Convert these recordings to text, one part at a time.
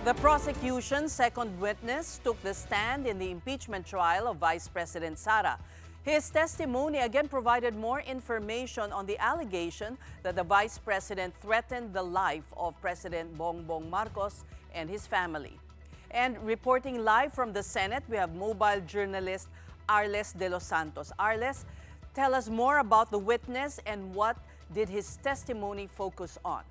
The prosecution's second witness took the stand in the impeachment trial of Vice President Sara. His testimony again provided more information on the allegation that the Vice President threatened the life of President Bongbong Marcos and his family. And reporting live from the Senate, we have mobile journalist Arles de los Santos. Arles, tell us more about the witness and what did his testimony focus on?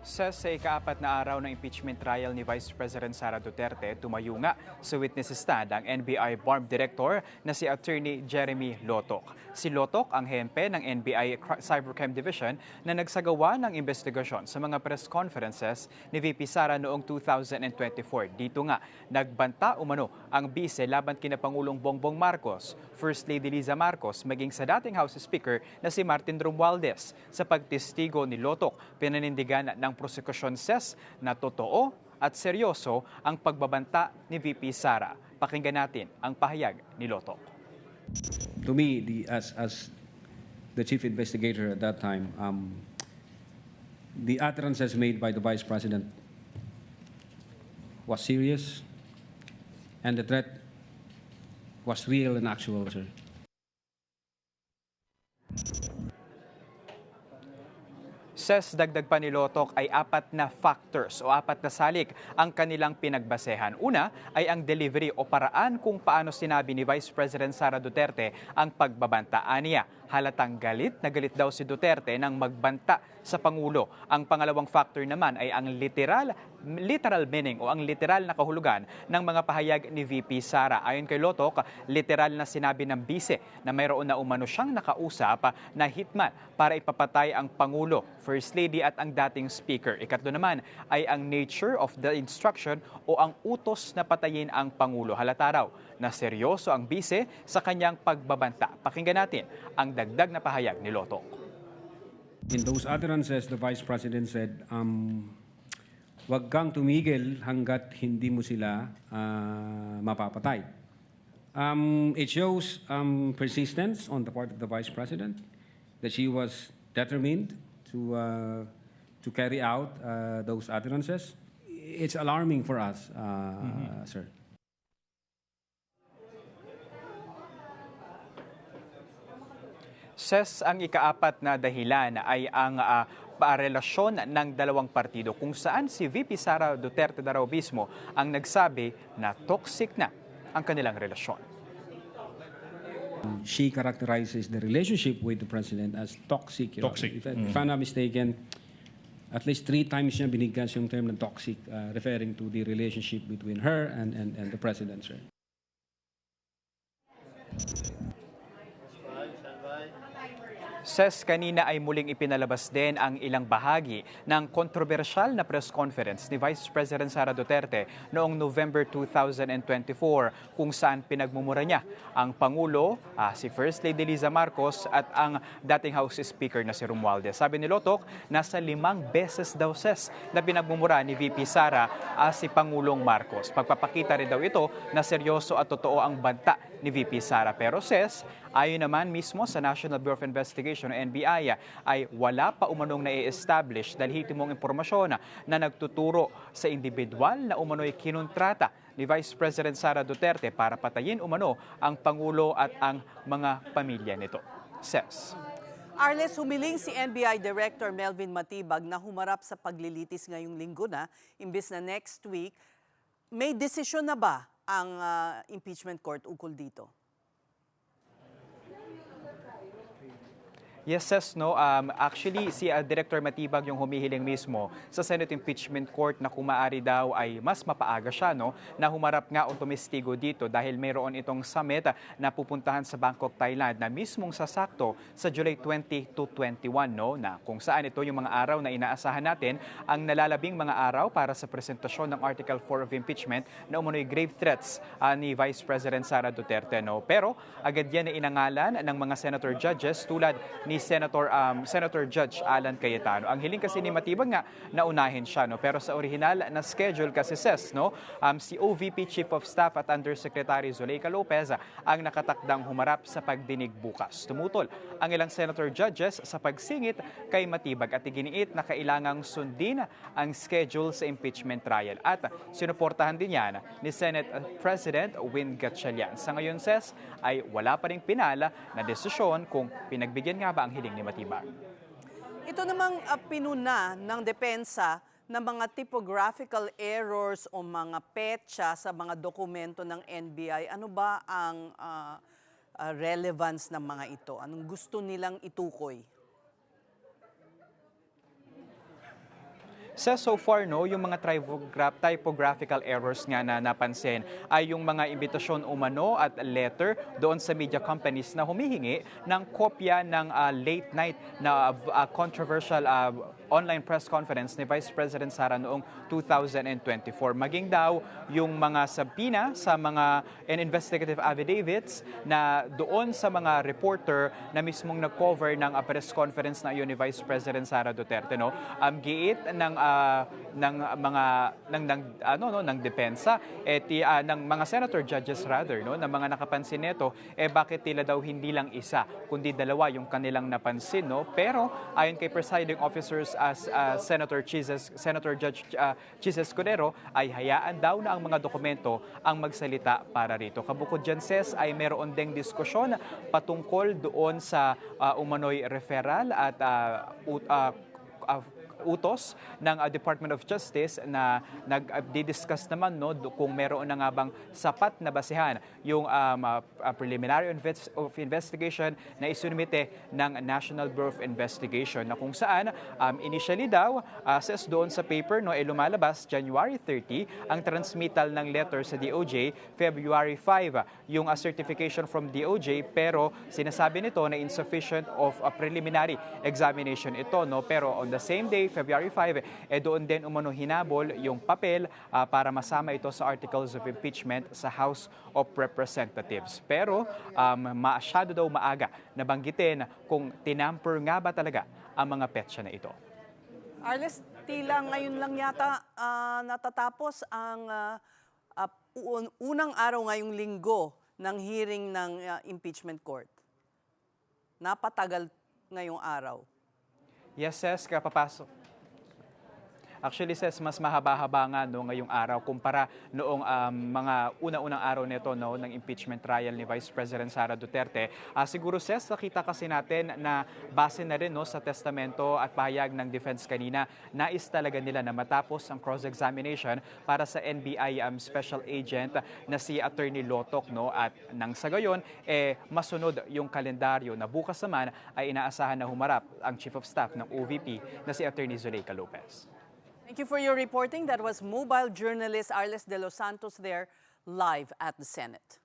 Sa ika-4 na araw ng impeachment trial ni Vice President Sara Duterte, tumayo nga sa witness stand ang NBI BARM Director na si Attorney Jeremy Lotoc. Si Lotoc ang hempe ng NBI Cybercrime Division na nagsagawa ng investigasyon sa mga press conferences ni VP Sara noong 2024. Dito nga, nagbanta umano ang bise laban kina Pangulong Bongbong Marcos, First Lady Liza Marcos, maging sa dating House Speaker na si Martin Romualdez. Sa pagtestigo ni Lotoc, pinanindigan ng prosecution says na totoo at seryoso ang pagbabanta ni VP Sara. Pakinggan natin ang pahayag ni Lotoc. To me, as the chief investigator at that time, the utterances made by the Vice President was serious, and the threat was real and actual, sir. Says dagdag pa ni Lotoc ay 4 na factors o 4 na salik ang kanilang pinagbasehan. Una ay ang delivery o paraan kung paano sinabi ni Vice President Sara Duterte ang pagbabantaan niya. Halatang galit na galit daw si Duterte nang magbanta sa Pangulo. Ang pangalawang factor naman ay ang literal meaning o ang literal na kahulugan ng mga pahayag ni VP Sara. Ayon kay Lotoc, literal na sinabi ng bise na mayroon na umano siyang nakausap na hitman para ipapatay ang Pangulo, First Lady at ang dating Speaker. Ikatlo naman ay ang nature of the instruction o ang utos na patayin ang Pangulo. Halata raw na seryoso ang bise sa kanyang pagbabanta. Pakinggan natin ang dagdag na pahayag ni Lotoc. In those utterances, the Vice President said, wag kang tumigil hanggat hindi mo sila mapapatay. It shows persistence on the part of the Vice President, that she was determined to carry out those utterances. It's alarming for us, sir. Says ang ika-4 na dahilan ay ang relasyon ng dalawang partido kung saan si VP Sara Duterte na raw mismo ang nagsabi na toxic na ang kanilang relasyon. She characterizes the relationship with the President as toxic. Toxic. If I'm not mistaken, at least 3 times niya binigyan yung term na toxic, referring to the relationship between her and the President, sir. Says kanina ay muling ipinalabas din ang ilang bahagi ng kontrobersyal na press conference ni Vice President Sara Duterte noong November 2024 kung saan pinagmumura niya ang Pangulo, si First Lady Liza Marcos at ang dating House Speaker na si Romualdez. Sabi ni Lotoc, nasa 5 beses daw says na pinagmumura ni VP Sara si Pangulong Marcos. Pagpapakita rin daw ito na seryoso at totoo ang banta ni VP Sara. Pero says, ayon naman mismo sa National Bureau of Investigation o NBI ay wala pa umanong na-establish dahil hitimong impormasyon na nagtuturo sa individual na umano'y kinontrata ni Vice President Sara Duterte para patayin umano ang Pangulo at ang mga pamilya nito. Says. Arles, humiling si NBI Director Melvin Matibag na humarap sa paglilitis ngayong linggo na, imbes na next week. May desisyon na ba ang impeachment court ukol dito? Yes, says no. Actually, si Director Matibag yung humihiling mismo sa Senate Impeachment Court na kung maaari daw ay mas mapaaga siya na humarap nga o tumestigo dito dahil mayroon itong summit na pupuntahan sa Bangkok, Thailand na mismong sasakto sa July 20 to 21 na kung saan ito yung mga araw na inaasahan natin ang nalalabing mga araw para sa presentasyon ng Article 4 of Impeachment na umano'y grave threats ni Vice President Sara Duterte. Pero agad yan na inangalan ng mga senator judges tulad ni ni Senator Judge Alan Cayetano. Ang hiling kasi ni Matibag nga naunahin siya, no? Pero sa original na schedule kasi ses, no, si OVP Chief of Staff at Undersecretary Zuleika Lopez ang nakatakdang humarap sa pagdinig bukas. Tumutol ang ilang senator judges sa pagsingit kay Matibag at iginiit na kailangang sundin ang schedule sa impeachment trial at sinuportahan din yan ni Senate President Win Gatchalian. Sa ngayon, ses, ay wala pa ring pinala na desisyon kung pinagbigyan nga ba ang hiling ni Matibag. Ito namang pinuna ng depensa ng mga typographical errors o mga petsa sa mga dokumento ng NBI. Ano ba ang relevance ng mga ito? Anong gusto nilang itukoy? So far, no, yung mga typographical errors nga na napansin ay yung mga imbitasyon umano at letter doon sa media companies na humihingi ng kopya ng late night na controversial online press conference ni Vice President Sara noong 2024. Maging daw yung mga sabina sa mga investigative affidavits na doon sa mga reporter na mismong nag-cover ng press conference na yun ni Vice President Sara Duterte, no, giit ng depensa ng mga senator judges rather, no, na mga nakapansin nito bakit tila daw hindi lang isa kundi dalawa yung kanilang napansin, no. Pero ayon kay presiding officers as Senator Judge Chizes Escudero ay hayaan daw na ang mga dokumento ang magsalita para rito. Kabukod dyan, ses, ay meron ding diskusyon patungkol doon sa umano'y referral at utos ng Department of Justice na nag-discuss naman, no, kung meron na nga bang sapat na basehan yung preliminary investigation na isunumite ng National Bureau of Investigation na kung saan initially daw says doon sa paper, no, lumalabas January 30 ang transmittal ng letter sa DOJ, February 5 yung certification from DOJ, pero sinasabi nito na insufficient of a preliminary examination ito, no, pero on the same day February 5, doon din umano hinabol yung papel para masama ito sa articles of impeachment sa House of Representatives. Pero masyado daw maaga nabanggitin kung tinamper nga ba talaga ang mga petsa na ito. Arles, tila ngayon lang yata natatapos ang unang araw ngayong linggo ng hearing ng impeachment court. Napatagal ngayong araw. Yes, ses, kapapasok. Actually, ses, mas mahaba-haba nga, no, ngayong araw kumpara noong mga una-unang araw nito, no, ng impeachment trial ni Vice President Sara Duterte. Siguro, ses, nakita kasi natin na base na rin, no, sa testamento at pahayag ng defense kanina, nais talaga nila na matapos ang cross-examination para sa NBI Special Agent na si Attorney Lotoc, no, at nang sa gayon, masunod yung kalendaryo na bukas naman ay inaasahan na humarap ang Chief of Staff ng OVP na si Attorney Zuleika Lopez. Thank you for your reporting. That was mobile journalist Arles de los Santos there live at the Senate.